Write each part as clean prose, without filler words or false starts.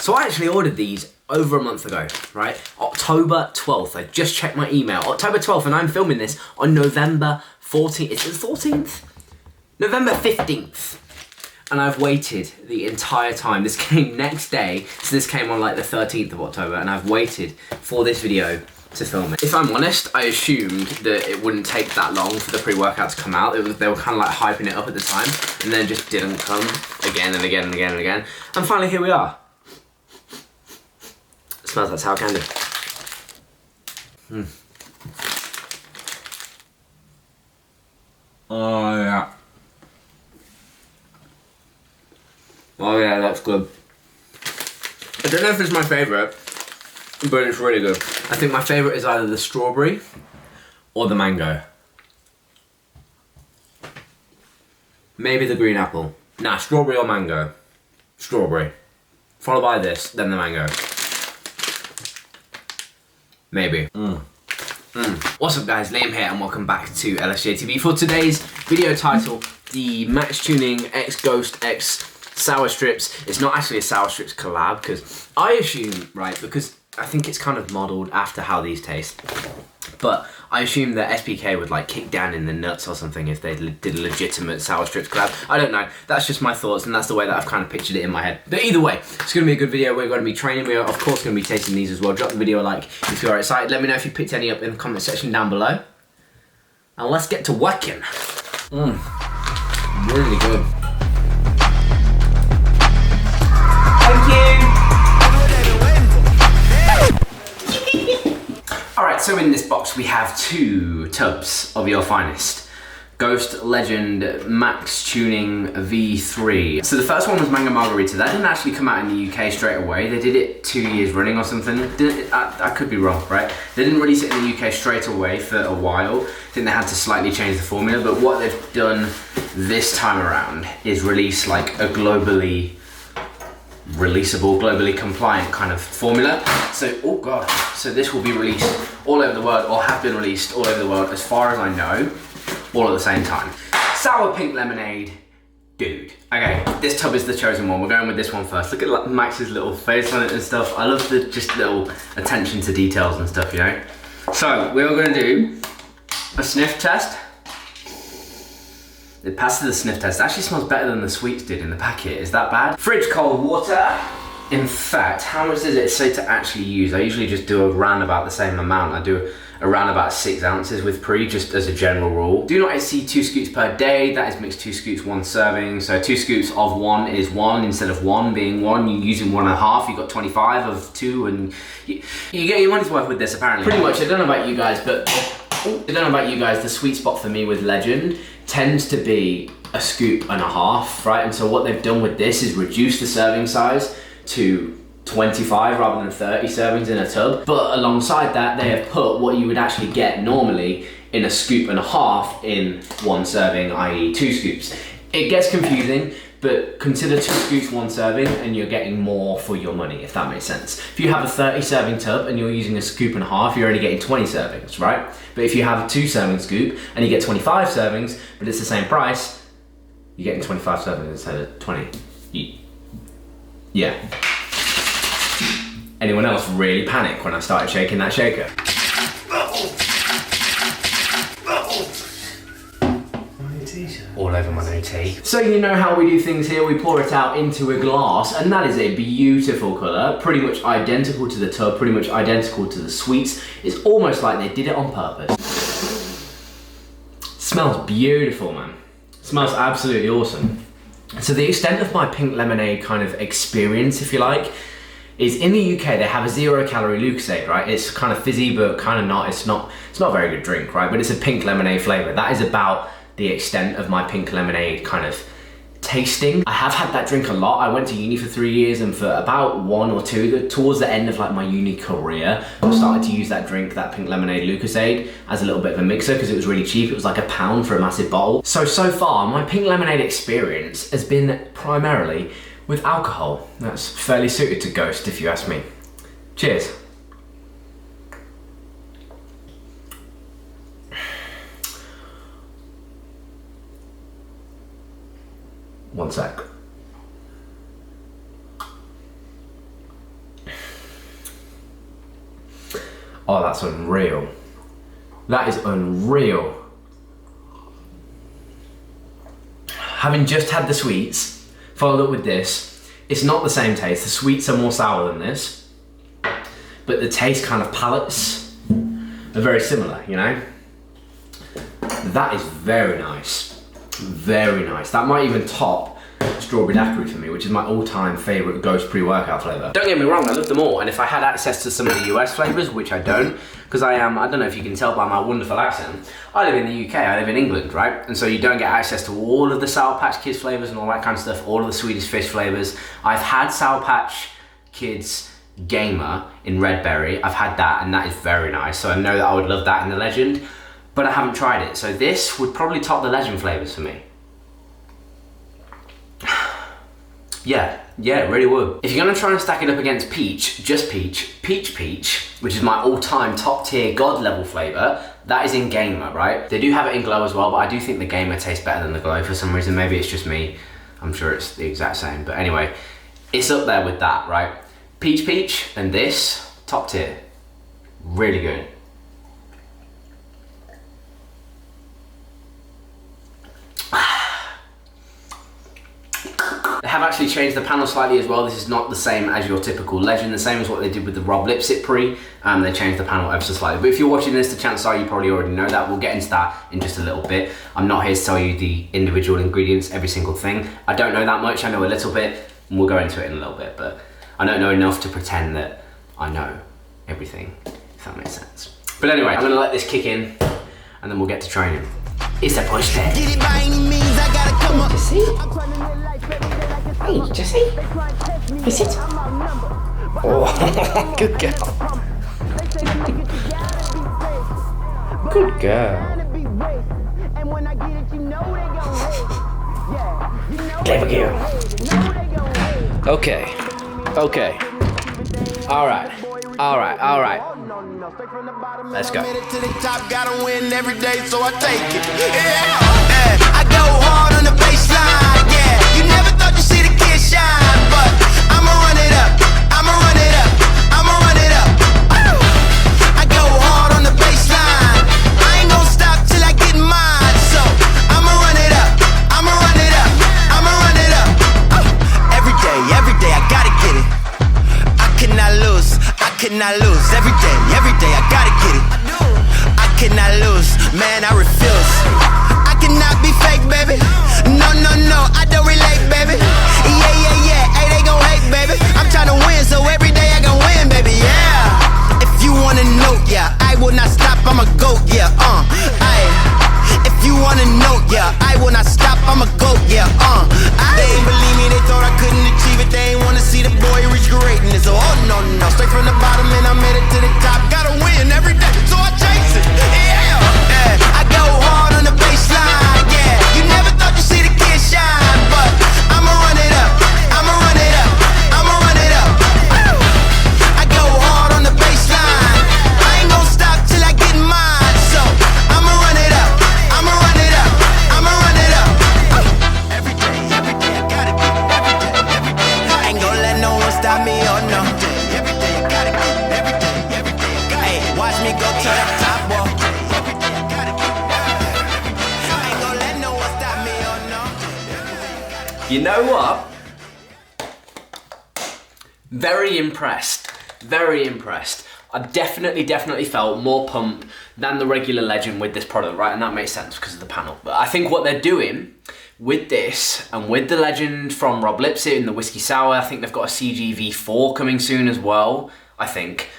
So I actually ordered these over a month ago, right? October 12th, I just checked my email. October 12th, and I'm filming this on November 14th. Is it the 14th? November 15th. And I've waited the entire time. This came next day, so this came on like the 13th of October, and I've waited for this video to film it. If I'm honest, I assumed that it wouldn't take that long for the pre-workout to come out. They were kind of like hyping it up at the time, and then it just didn't come again and again and again and again. And finally, here we are. It smells like sour candy. Oh yeah. Oh yeah, that's good. I don't know if it's my favourite, but it's really good. I think my favourite is either the strawberry or the mango. Maybe the green apple. Nah, strawberry or mango. Strawberry. Followed by this, then the mango. Maybe. What's up guys, Liam here and welcome back to LSJ TV. For today's video title, the Maxx Chewning X Ghost X Sour Strips. It's not actually a Sour Strips collab, because I assume, right, because I think it's kind of modelled after how these taste, but I assume that SPK would like kick down in the nuts or something if they did a legitimate Sour Strips collab. I don't know, that's just my thoughts and that's the way that I've kind of pictured it in my head. But either way, it's going to be a good video. We're going to be training. We are of course going to be tasting these as well. Drop the video a like if you are excited. Let me know if you picked any up in the comment section down below. And let's get to working. Really good. Alright, so in this box we have 2 tubs of your finest. Ghost Legend Maxx Chewning V3. So the first one was Mango Margarita. That didn't actually come out in the UK straight away. They did it 2 years running or something. I could be wrong, right? They didn't release it in the UK straight away for a while. I think they had to slightly change the formula, but what they've done this time around is release like a globally releasable, globally compliant kind of formula. So, oh god, so this will be released all over the world, or have been released all over the world, as far as I know, all at the same time. Sour pink lemonade, dude. Okay, this tub is the chosen one. We're going with this one first. Look at Max's little face on it and stuff. I love the just little attention to details and stuff, you know? So, we're going to do a sniff test. It passes the sniff test. It actually smells better than the sweets did in the packet. Is that bad? Fridge cold water. In fact, how much does it say to actually use? I usually just do around about the same amount. I do around about 6 ounces with pre, just as a general rule. Do not exceed 2 scoops per day. That is mixed 2 scoops, 1 serving. So 2 scoops of 1 is 1 instead of 1 being 1. You're using 1.5. You've got 25 of 2, and you get your money's worth with this apparently. Pretty much. I don't know about you guys, but the sweet spot for me with Legend tends to be a scoop and a half, right? And so what they've done with this is reduce the serving size to 25 rather than 30 servings in a tub. But alongside that, they have put what you would actually get normally in a scoop and a half in 1 serving, i.e. 2 scoops. It gets confusing, but consider 2 scoops, 1 serving, and you're getting more for your money, if that makes sense. If you have a 30 serving tub and you're using a scoop and a half, you're only getting 20 servings, right? But if you have a 2 serving scoop and you get 25 servings, but it's the same price, you're getting 25 servings instead of 20. Yeah. Anyone else really panic when I started shaking that shaker? All over my new tea. So you know how we do things here. We pour it out into a glass, and that is a beautiful colour, pretty much identical to the tub, pretty much identical to the sweets. It's almost like they did it on purpose. Smells beautiful, man. Smells absolutely awesome. So the extent of my pink lemonade kind of experience, if you like, is in the UK they have a 0-calorie Lucozade, right? It's kind of fizzy, but kind of not. It's not a very good drink, right? But it's a pink lemonade flavour. That is about the extent of my pink lemonade kind of tasting. I have had that drink a lot. I went to uni for 3 years, and for about 1 or 2, towards the end of like my uni career, I started to use that drink, that pink lemonade Lucozade, as a little bit of a mixer because it was really cheap. It was like £1 for a massive bottle. So far, my pink lemonade experience has been primarily with alcohol. That's fairly suited to Ghost, if you ask me. Cheers. One sec. Oh, that's unreal. That is unreal. Having just had the sweets, followed up with this, it's not the same taste. The sweets are more sour than this, but the taste kind of palates are very similar, you know? That is very nice. Very nice. That might even top strawberry daiquiri for me, which is my all-time favourite Ghost pre-workout flavour. Don't get me wrong, I love them all, and if I had access to some of the US flavours, which I don't, because I don't know if you can tell by my wonderful accent, I live in the UK, I live in England, right? And so you don't get access to all of the Sour Patch Kids flavours and all that kind of stuff, all of the Swedish Fish flavours. I've had Sour Patch Kids Gamer in red berry, I've had that, and that is very nice, so I know that I would love that in the Legend, but I haven't tried it, so this would probably top the Legend flavours for me. Yeah, it really would. If you're gonna try and stack it up against peach, just peach, which is my all-time top tier god level flavour, that is in Gamer, right? They do have it in Glow as well, but I do think the Gamer tastes better than the Glow for some reason. Maybe it's just me. I'm sure it's the exact same, but anyway, it's up there with that, right? Peach, and this, top tier. Really good. They have actually changed the panel slightly as well. This is not the same as your typical Legend, the same as what they did with the Rob Lipsit pre. They changed the panel ever so slightly. But if you're watching this, the chances are you probably already know that. We'll get into that in just a little bit. I'm not here to tell you the individual ingredients, every single thing. I don't know that much, I know a little bit, and we'll go into it in a little bit, but I don't know enough to pretend that I know everything, if that makes sense. But anyway, I'm gonna let this kick in, and then we'll get to training. It's a push test. Get it by any means, I gotta come up. Hey, Jesse. Is it? Oh, good girl. Good girl. Clever girl. Okay. All right. Let's go. To the top, gotta win every day, so I take it. Yeah. I go hard on the baseline. Yeah, you never thought you'd see the kid shine, but I'ma run it up. I go hard on the baseline. I ain't gonna stop till I get mine, so I'ma run it up. Every day, I gotta get it. I cannot lose. Every day, I gotta get it. I cannot lose, man, I refuse. I cannot be fake, baby. No, I don't relate, baby. Yeah, hey, they gon' hate, baby. I'm tryna win, so every day I gon' win, baby, yeah. If you wanna know, yeah, I will not stop, I'ma go, yeah, aye. If you wanna know, yeah, I will not stop, I'ma go, yeah, They ain't believe me, they thought I couldn't achieve it. They ain't wanna see the boy reach greatness. Oh, no, straight from the bottom and I made it to the top. Gotta win every day, so I chase it, yeah. I go hard on the baseline, yeah. You never thought you'd see the kid shine, but I'ma run it up. I go hard on the baseline. I ain't gonna stop till I get mine, so I'ma run it up. Every day, I gotta get it. Every day, I ain't gonna let no one stop me, oh no. Every day, I gotta get it. Every day, hey, watch me go to the top, boy. Every day, I gotta get it. I ain't gonna let no one stop me, oh no. You know what? Very impressed. I definitely felt more pumped than the regular Legend with this product, right? And that makes sense because of the panel. But I think what they're doing with this and with the Legend from Rob Lipsit and the Whiskey Sour, I think they've got a CGV4 coming soon as well, I think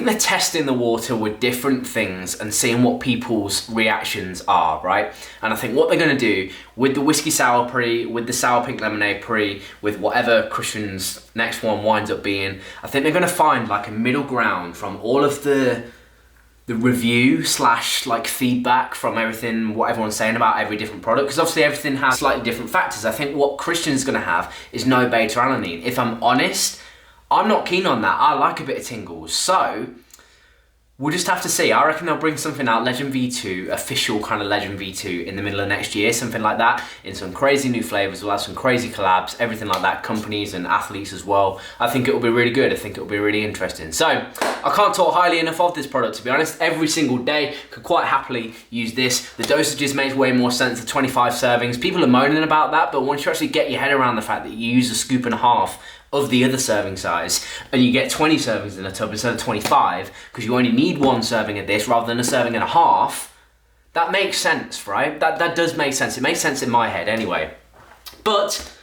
they're testing the water with different things and seeing what people's reactions are, right? And I think what they're gonna do with the Whiskey Sour pre, with the Sour Pink Lemonade pre, with whatever Christian's next one winds up being, I think they're gonna find like a middle ground from all of the review / like feedback from everything, what everyone's saying about every different product, because obviously everything has slightly different factors. I think what Christian's gonna have is no beta-alanine. If I'm honest, I'm not keen on that. I like a bit of tingles. So We'll just have to see. I reckon they'll bring something out, Legend V2, official kind of Legend V2 in the middle of next year, something like that, in some crazy new flavors. We'll have some crazy collabs, everything like that, companies and athletes as well. I think it will be really good. I think it will be really interesting. So I can't talk highly enough of this product, to be honest. Every single day, could quite happily use this. The dosages make way more sense, the 25 servings. People are moaning about that, but once you actually get your head around the fact that you use a scoop and a half of the other serving size, and you get 20 servings in a tub instead of 25, because you only need one serving of this rather than a serving and a half, that makes sense, right? That does make sense. It makes sense in my head anyway. But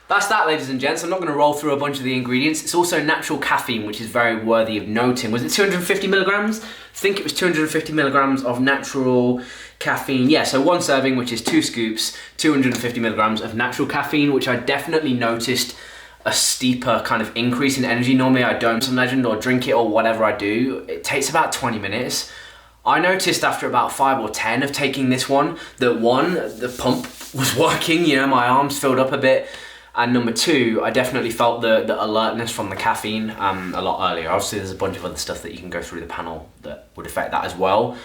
that's that, ladies and gents. I'm not going to roll through a bunch of the ingredients. It's also natural caffeine, which is very worthy of noting. Was it 250 milligrams? I think it was 250 milligrams of natural caffeine. Yeah, so one serving, which is 2 scoops, 250 milligrams of natural caffeine, which I definitely noticed a steeper kind of increase in energy. Normally I don't some Legend or drink it or whatever I do. It takes about 20 minutes. I noticed after about 5 or 10 of taking this one, that one, the pump was working, you know, my arms filled up a bit. And number 2, I definitely felt the alertness from the caffeine a lot earlier. Obviously there's a bunch of other stuff that you can go through the panel that would affect that as well.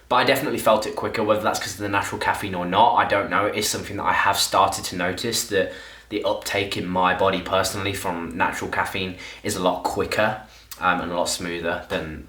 But I definitely felt it quicker, whether that's because of the natural caffeine or not, I don't know. It is something that I have started to notice, that the uptake in my body personally from natural caffeine is a lot quicker and a lot smoother than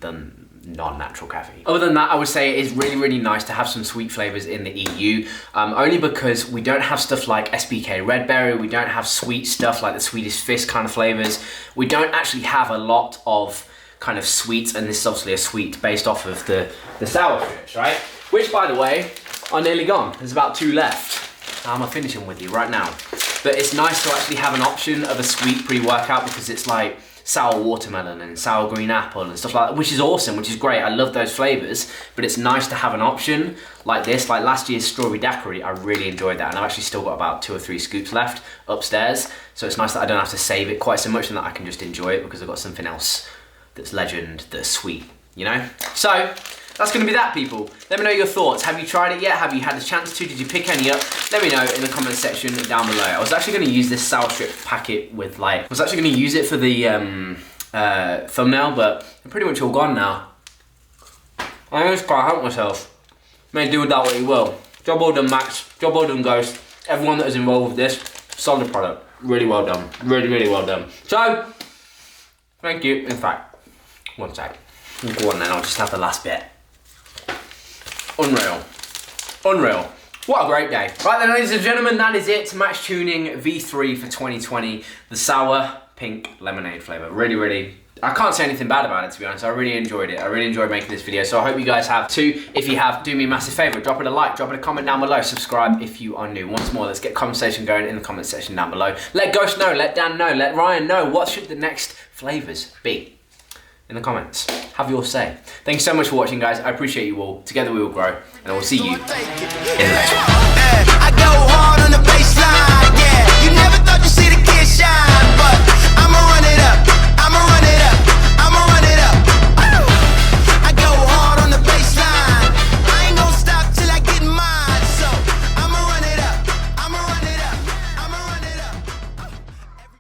non-natural caffeine. Other than that, I would say it is really, really nice to have some sweet flavors in the EU, only because we don't have stuff like SBK Red Berry, we don't have sweet stuff like the Swedish Fish kind of flavors. We don't actually have a lot of kind of sweets, and this is obviously a sweet based off of the sour strips, right? Which, by the way, are nearly gone. There's about 2 left. I'm gonna finish them with you right now. But it's nice to actually have an option of a sweet pre-workout, because it's like sour watermelon and sour green apple and stuff like that, which is awesome, which is great. I love those flavors, but it's nice to have an option like this. Like last year's strawberry daiquiri, I really enjoyed that, and I've actually still got about 2 or 3 scoops left upstairs. So it's nice that I don't have to save it quite so much, and that I can just enjoy it because I've got something else that's Legend, that's sweet, you know? So that's gonna be that, people. Let me know your thoughts. Have you tried it yet? Have you had the chance to? Did you pick any up? Let me know in the comment section down below. I was actually gonna use this sour strip packet with like, I was actually gonna use it for the thumbnail, but they're pretty much all gone now. I just can't help myself. May do with that what you will. Job well done, Max. Job well done, Ghost. Everyone that is involved with this, solid product. Really well done. Really, really well done. So, thank you. In fact, one sec. Go on then, I'll just have the last bit. Unreal. Unreal. What a great day. Right then, ladies and gentlemen, that is it. Maxx Chewning V3 for 2020. The sour pink lemonade flavor. Really, really, I can't say anything bad about it, to be honest. I really enjoyed it. I really enjoyed making this video, so I hope you guys have too. If you have, do me a massive favor. Drop it a like, drop it a comment down below. Subscribe if you are new. Once more, let's get conversation going in the comment section down below. Let Ghost know, let Dan know, let Ryan know. What should the next flavors be? In the comments. Have your say. Thank you so much for watching, guys. I appreciate you all. Together we will grow, and I will see you in the next one.